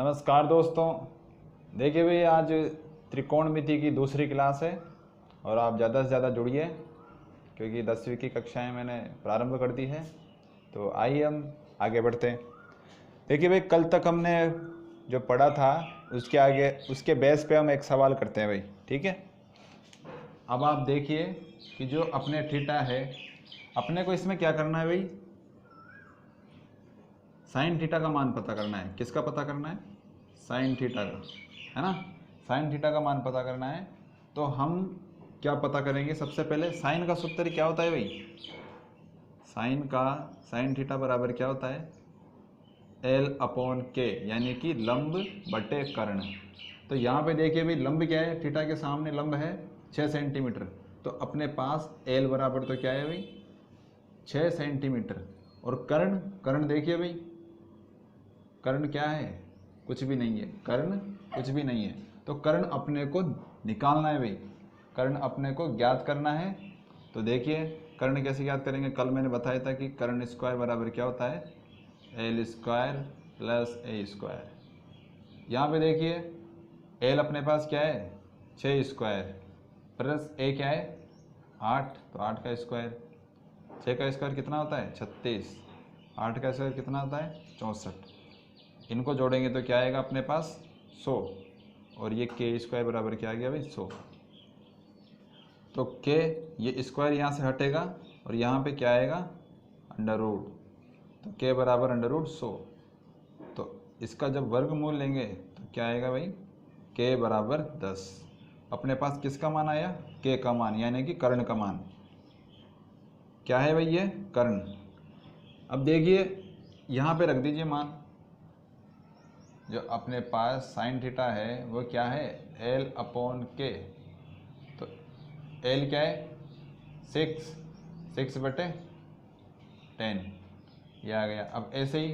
नमस्कार दोस्तों। देखिए भाई, आज त्रिकोणमिति की दूसरी क्लास है और आप ज़्यादा से ज़्यादा जुड़िए क्योंकि 10वीं की कक्षाएं मैंने प्रारंभ कर दी है। तो आइए हम आगे बढ़ते हैं। देखिए भाई, कल तक हमने जो पढ़ा था उसके आगे उसके बेस पे हम एक सवाल करते हैं भाई, ठीक है। अब आप देखिए कि जो अपने थीटा है, अपने को इसमें क्या करना है भाई, साइन थीटा का मान पता करना है। किसका पता करना है? साइन थीटा का, है ना। साइन थीटा का मान पता करना है। तो हम क्या पता करेंगे? सबसे पहले साइन का सूत्र क्या होता है भाई? साइन थीटा बराबर क्या होता है? L/K, यानी कि लंब बटे कर्ण। तो यहाँ पे देखिए भाई, लंब क्या है? थीटा के सामने लंब है 6 सेंटीमीटर। तो अपने पास L बराबर तो क्या है भाई? 6 सेंटीमीटर। और कर्ण देखिए भाई, कर्ण क्या है? कुछ भी नहीं है। कर्ण कुछ भी नहीं है। तो कर्ण अपने को निकालना है भाई, कर्ण अपने को ज्ञात करना है। तो देखिए कर्ण कैसे ज्ञात करेंगे? कल मैंने बताया था कि कर्ण स्क्वायर बराबर क्या होता है? L square plus A square. यहाँ पे देखिए L अपने पास क्या है? 6 स्क्वायर प्लस A क्या है? 8। तो 8 का स्क्वायर, 6 का स्क्वायर कितना होता है? 36। 8 का स्क्वायर कितना होता है? 64। इनको जोड़ेंगे तो क्या आएगा अपने पास? 100। और ये के स्क्वायर बराबर क्या आ गया भाई? 100। तो के, ये स्क्वायर यहाँ से हटेगा और यहाँ पे क्या आएगा? Under root. तो के बराबर अंडर रूट 100। तो इसका जब वर्गमूल लेंगे तो क्या आएगा भाई? के बराबर 10। अपने पास किसका मान आया? के का मान, यानी कि कर्ण का मान। क्या है भाई? ये कर्ण। अब देखिए यहाँ पे रख दीजिए मान। जो अपने पास साइन थीटा है वो क्या है? L/K। तो L क्या है? 6 बटे 10, ये आ गया। अब ऐसे ही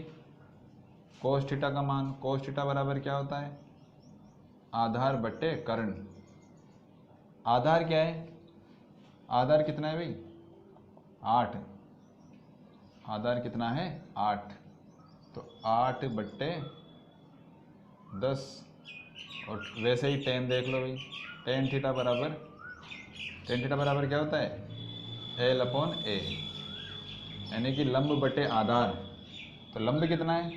कोस थीटा का मान, कोस थीटा बराबर क्या होता है? आधार बटे कर्ण। आधार क्या है? आधार कितना है भाई? 8। आधार कितना है? 8। तो 8 बटे 10। और वैसे ही टेन देख लो भाई, टेन थीटा बराबर क्या होता है? L/A, यानी कि लंब बटे आधार। तो लंब कितना है?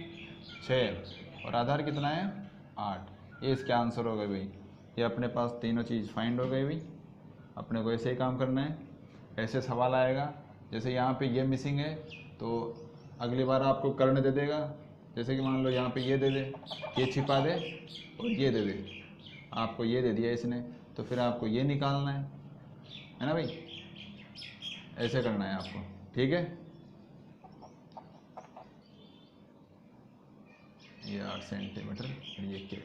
6 और आधार कितना है? 8। ये इसके आंसर हो गए भाई। ये अपने पास तीनों चीज़ फाइंड हो गई भाई। अपने को ऐसे ही काम करना है। ऐसे सवाल आएगा, जैसे यहाँ पे ये मिसिंग है तो अगली बार आपको कर्ण दे देगा। जैसे कि मान लो यहाँ पे ये दे दे, ये छिपा दे और ये दे दे। आपको ये दे दिया इसने, तो फिर आपको ये निकालना है ना भाई। ऐसे करना है आपको, ठीक है। ये 8 सेंटीमीटर और ये के,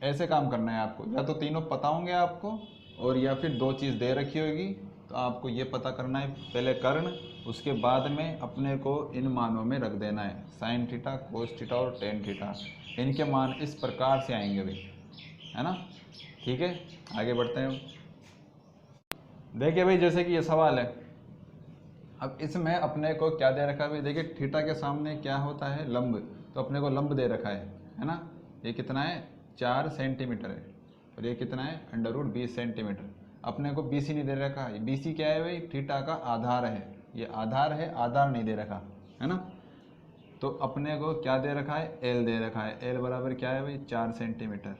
ऐसे काम करना है आपको। या तो तीनों पता होंगे आपको, और या फिर दो चीज़ दे रखी होगी। तो आपको ये पता करना है पहले कर्ण, उसके बाद में अपने को इन मानों में रख देना है। साइन थीटा, कोस थीटा और टेन थीटा, इनके मान इस प्रकार से आएंगे भाई, है ना। ठीक है, आगे बढ़ते हैं। देखिए भाई, जैसे कि ये सवाल है, अब इसमें अपने को क्या दे रखा है भाई? देखिए थीटा के सामने क्या होता है? लंब। तो अपने को लंब दे रखा है ना। ये कितना है? 4 सेंटीमीटर है। और ये कितना है? Under root 20 centimetre. अपने को BC नहीं दे रखा है। BC क्या है भाई? थीटा का आधार है। ये आधार है, आधार नहीं दे रखा है ना। तो अपने को क्या दे रखा है? L दे रखा है। L बराबर क्या है भाई? 4 सेंटीमीटर।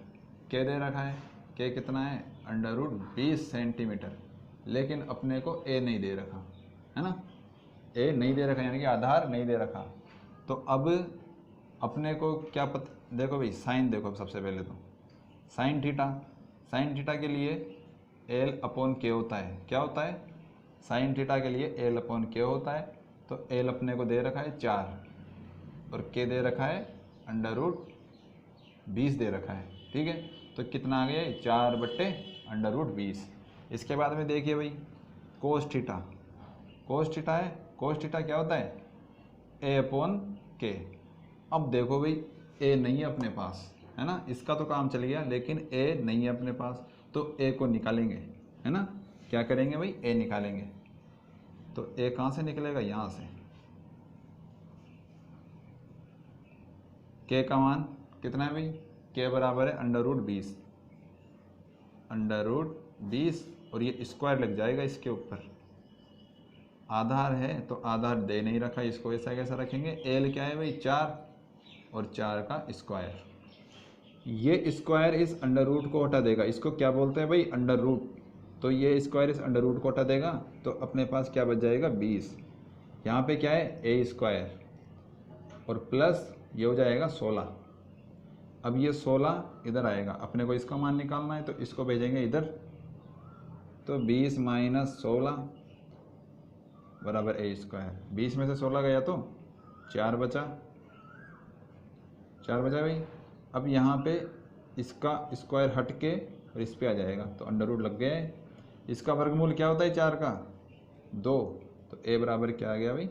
K दे रखा है। K कितना है? Under root 20 centimetre. लेकिन अपने को A नहीं दे रखा है ना। ए नहीं दे रखा, यानी कि आधार नहीं दे रखा। तो अब अपने को क्या पता? देखो भाई, साइन देखो सबसे पहले तो साइन थीटा के लिए L/K होता है। क्या होता है? साइन थीटा के लिए L/K होता है। तो L अपने को दे रखा है 4 और K दे रखा है अंडर रूट 20 दे रखा है, ठीक है। तो कितना आ गया? 4 बट्टे अंडर रूट 20। इसके बाद में देखिए भाई, कोस थीटा है। कोस थीटा क्या होता है? A/K। अब देखो भाई, A नहीं है अपने पास, है ना। इसका तो काम चल गया, लेकिन A नहीं है अपने पास। तो A को निकालेंगे, है ना। क्या करेंगे भाई? A निकालेंगे। तो A कहाँ से निकलेगा? यहाँ से। K कितना है भाई, के बराबर है √20, √20 और ये स्क्वायर लग जाएगा इसके ऊपर। आधार है तो आधार दे नहीं रखा, इसको ऐसा कैसा रखेंगे, एल क्या है भाई 4 और 4 का स्क्वायर। ये स्क्वायर इस अंडर रूट को हटा देगा, इसको क्या बोलते हैं भाई अंडर रूट, तो ये स्क्वायर इस अंडर रूट को हटा देगा तो अपने पास क्या बच जाएगा 20। यहाँ पे क्या है ए स्क्वायर और प्लस ये हो जाएगा 16। अब ये 16 इधर आएगा, अपने को इसका मान निकालना है तो इसको भेजेंगे इधर, तो 20 - 16 बराबर ए स्क्वायर। 20 में से 16 गया तो 4 बचा, 4 बचा भाई। अब यहाँ पे इसका स्क्वायर हट के और इस पे आ जाएगा तो अंडर रूट लग गया है। इसका वर्गमूल क्या होता है 4 का 2, तो ए बराबर क्या आ गया भाई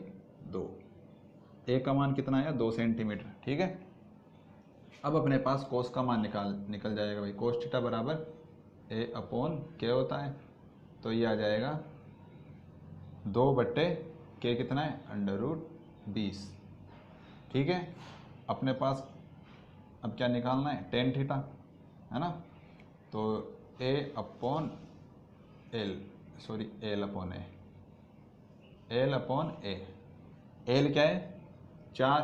2। ए का मान कितना आया 2 सेंटीमीटर, ठीक है। अब अपने पास कोस का मान निकल जाएगा भाई, कोस थीटा बराबर ए अपॉन के होता है, तो ये आ जाएगा 2/के कितना है √20, ठीक है। अपने पास अब क्या निकालना है टेन थीटा, है ना, तो एल अपॉन ए, एल क्या है 4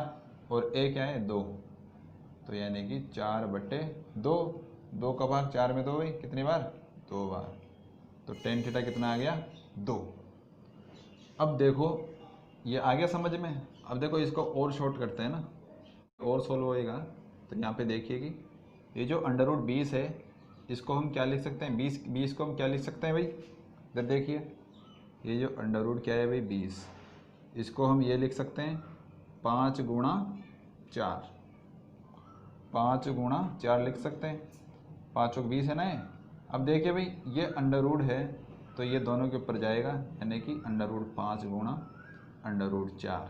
और ए क्या है 2, तो यानी कि 4/2, 2 का भाग 4 में 2 भाई कितनी बार 2 बार, तो टेन थीटा कितना आ गया 2। अब देखो ये आ गया समझ में। अब देखो इसको और शॉर्ट करते हैं ना, और सोल्व होएगा। तो यहाँ पे देखिए कि ये जो √20 है इसको हम क्या लिख सकते हैं, 20 को हम क्या लिख सकते हैं भाई, इधर देखिए ये जो अंडर रूट क्या है भाई 20, इसको हम ये लिख सकते हैं 5 गुणा 4, 5 गुणा 4 लिख सकते हैं, 5 और 20 है ना। अब देखिए भाई ये अंडर रूट है तो ये दोनों के ऊपर जाएगा, यानी कि √5 गुणा √4,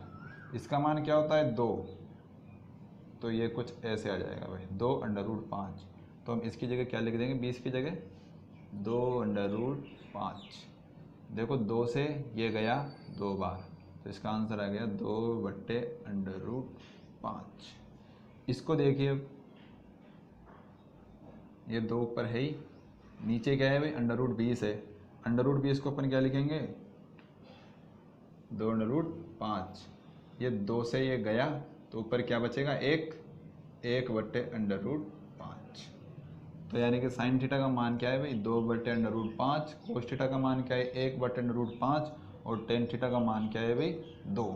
इसका मान क्या होता है 2, तो ये कुछ ऐसे आ जाएगा भाई 2√5, तो हम इसकी जगह क्या लिख देंगे 20 की जगह 2√5। देखो 2 से ये गया 2 बार, तो इसका आंसर आ गया 2/√5। इसको देखिए ये 2 ऊपर है ही, नीचे क्या है भाई √20 है, √20 को अपन क्या लिखेंगे 2/5, ये 2 से ये गया तो ऊपर क्या बचेगा 1/√5। तो यानी कि साइन थीटा का मान क्या है भाई 2/√5, कोस थीटा का मान क्या है 1/√5 और टेन थीटा का मान क्या है भाई 2,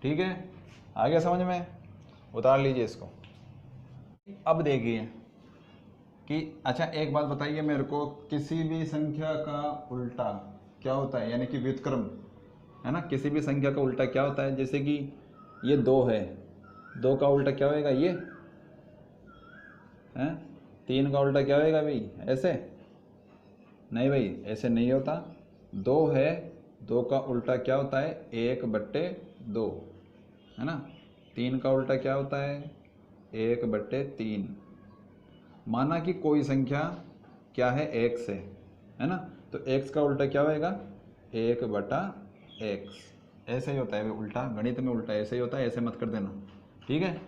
ठीक है। आ गया समझ में, उतार लीजिए इसको। अब देखिए कि अच्छा एक बात बताइए मेरे को, किसी भी संख्या का उल्टा क्या होता है, यानी कि व्युत्क्रम है ना, किसी भी संख्या का उल्टा क्या होता है, जैसे कि ये 2 है, 2 का उल्टा क्या होएगा ये है, 3 का उल्टा क्या होएगा भाई ऐसे, नहीं भाई ऐसे नहीं होता। 2 है, 2 का उल्टा क्या होता है 1/2, है ना। 3 का उल्टा क्या होता है 1/3। माना कि कोई संख्या क्या है x है ना, तो x का उल्टा क्या होएगा 1/x, ऐसे ही होता है उल्टा, गणित में उल्टा ऐसे ही होता है, ऐसे मत कर देना, ठीक है।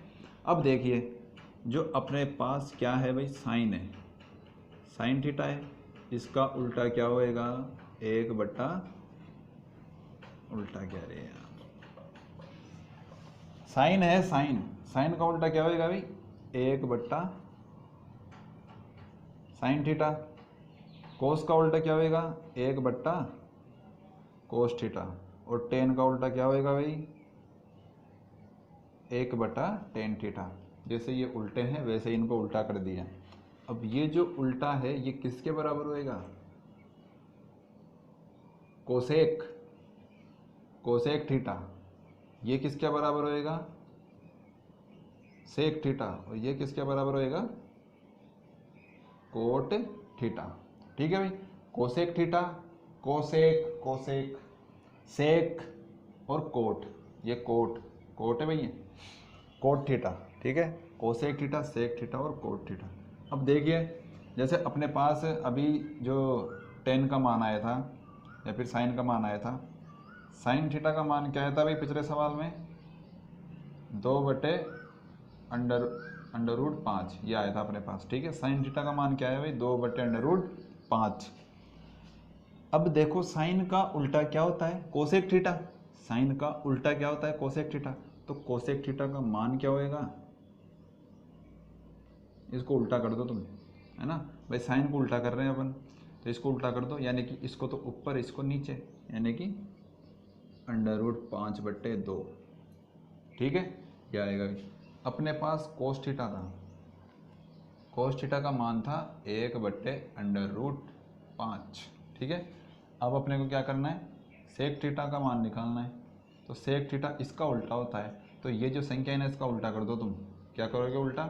अब देखिए जो अपने पास क्या है भाई साइन है, साइन थीटा है, इसका उल्टा क्या होएगा 1 बट्टा उल्टा क्या रहे यार, साइन है, साइन का उल्टा क्या होएगा भाई 1 बट्टा साइन थीटा। कोस का उल्टा क्या होएगा 1 बट्टा कोस थीटा, और टेन का उल्टा क्या होएगा भाई 1/टेन थीटा। जैसे ये उल्टे हैं वैसे इनको उल्टा कर दिया। अब ये जो उल्टा है ये किसके बराबर होएगा, कोसेक, कोसेक थीटा। ये किसके बराबर होएगा सेक थीटा, और ये किसके बराबर होएगा कोट थीटा, ठीक है भाई। कोसेक थीटा, कोसेक, कोसेक, सेक और कोट, ये कोट है भाई, ये कोट थीटा, ठीक है। कोसेक थीटा, सेक थीटा और कोट थीटा। अब देखिए जैसे अपने पास अभी जो टेन का मान आया था या फिर साइन का मान आया था, साइन थीटा का मान क्या आया था भाई पिछले सवाल में 2/√5 √5 ये आया था अपने पास, ठीक है। साइन थीटा का मान क्या है भाई, 2/√5। अब देखो साइन का उल्टा क्या होता है, कोसेक थीटा। साइन का उल्टा क्या होता है, कोसेक थीटा। तो कोसेक थीटा का मान क्या होएगा, इसको उल्टा कर दो तुम, है ना भाई, साइन को उल्टा कर रहे हैं अपन, तो इसको उल्टा कर दो, यानी कि इसको तो ऊपर इसको नीचे, यानी कि √5/2, ठीक है। क्या आएगा भाई, अपने पास कोस थीटा था, कोस थीटा का मान था 1/√5, ठीक है। अब अपने को क्या करना है, सेक थीटा का मान निकालना है। तो सेक थीटा इसका उल्टा होता है, तो ये जो संख्या है ना इसका उल्टा कर दो तुम। क्या करोगे उल्टा,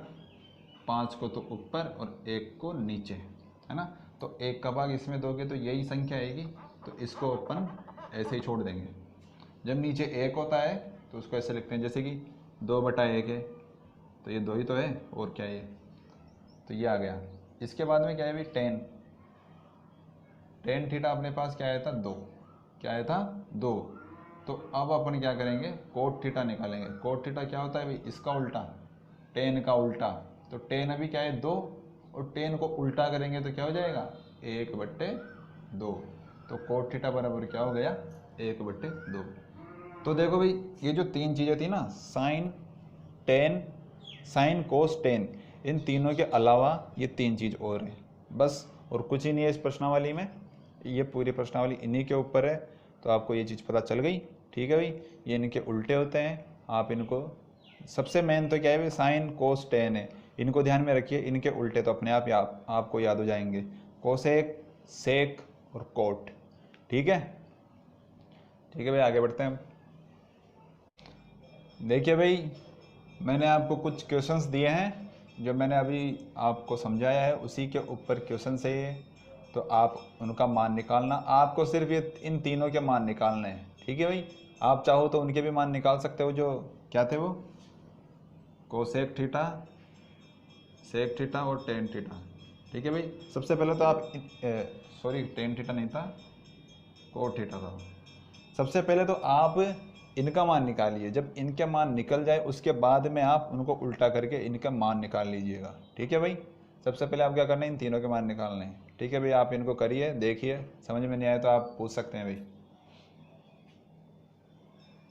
5 को तो ऊपर और 1 को नीचे, है ना। तो 1 का भाग इसमें दोगे तो यही संख्या आएगी, तो इसको अपन ऐसे ही छोड़ देंगे। जब नीचे 1 होता है तो उसको ऐसे लिखते हैं जैसे कि 2/1 है, तो ये 2 ही तो है, और क्या है ये, तो ये आ गया। इसके बाद में क्या है भाई, टेन थीटा अपने पास क्या आया था, 2, क्या आया था 2। तो अब अपन क्या करेंगे, कोट थीटा निकालेंगे। कोट थीटा क्या होता है भाई, इसका उल्टा, टेन का उल्टा। तो टेन अभी क्या है 2, और टेन को उल्टा करेंगे तो क्या हो जाएगा 1/2। तो कोट थीटा बराबर क्या हो गया, 1/2। तो देखो भाई ये जो 3 चीज़ें थी ना, साइन, टेन, साइन, कोस, टेन, इन तीनों के अलावा ये 3 चीज़ और हैं बस, और कुछ ही नहीं है इस प्रश्नावली में। ये पूरी प्रश्नावली इन्हीं के ऊपर है, तो आपको ये चीज़ पता चल गई, ठीक है भाई। ये इनके उल्टे होते हैं, आप इनको, सबसे मेन तो क्या है भाई, साइन, कोस, टेन है, इनको ध्यान में रखिए। इनके उल्टे तो अपने आप आपको याद हो जाएंगे, कोसेक, सेक और कोट, ठीक है। ठीक है भाई, आगे बढ़ते हैं। देखिए भाई, मैंने आपको कुछ क्वेश्चंस दिए हैं, जो मैंने अभी आपको समझाया है उसी के ऊपर क्वेश्चन है ये, तो आप उनका मान निकालना। आपको सिर्फ ये इन तीनों के मान निकालने हैं, ठीक है भाई। आप चाहो तो उनके भी मान निकाल सकते हो, जो क्या थे वो, कोसेक थीटा, सेक थीटा और टेन थीटा, ठीक है भाई। सबसे पहले तो आप, सॉरी टेन थीटा नहीं था, कोट थीटा था। सबसे पहले तो आप इनका मान निकालिए, जब इनके मान निकल जाए उसके बाद में आप उनको उल्टा करके इनका मान निकाल लीजिएगा, ठीक है भाई। सबसे पहले आप क्या करना है, इन तीनों के मान निकालने हैं, ठीक है भाई। आप इनको करिए, देखिए, समझ में नहीं आए तो आप पूछ सकते हैं भाई।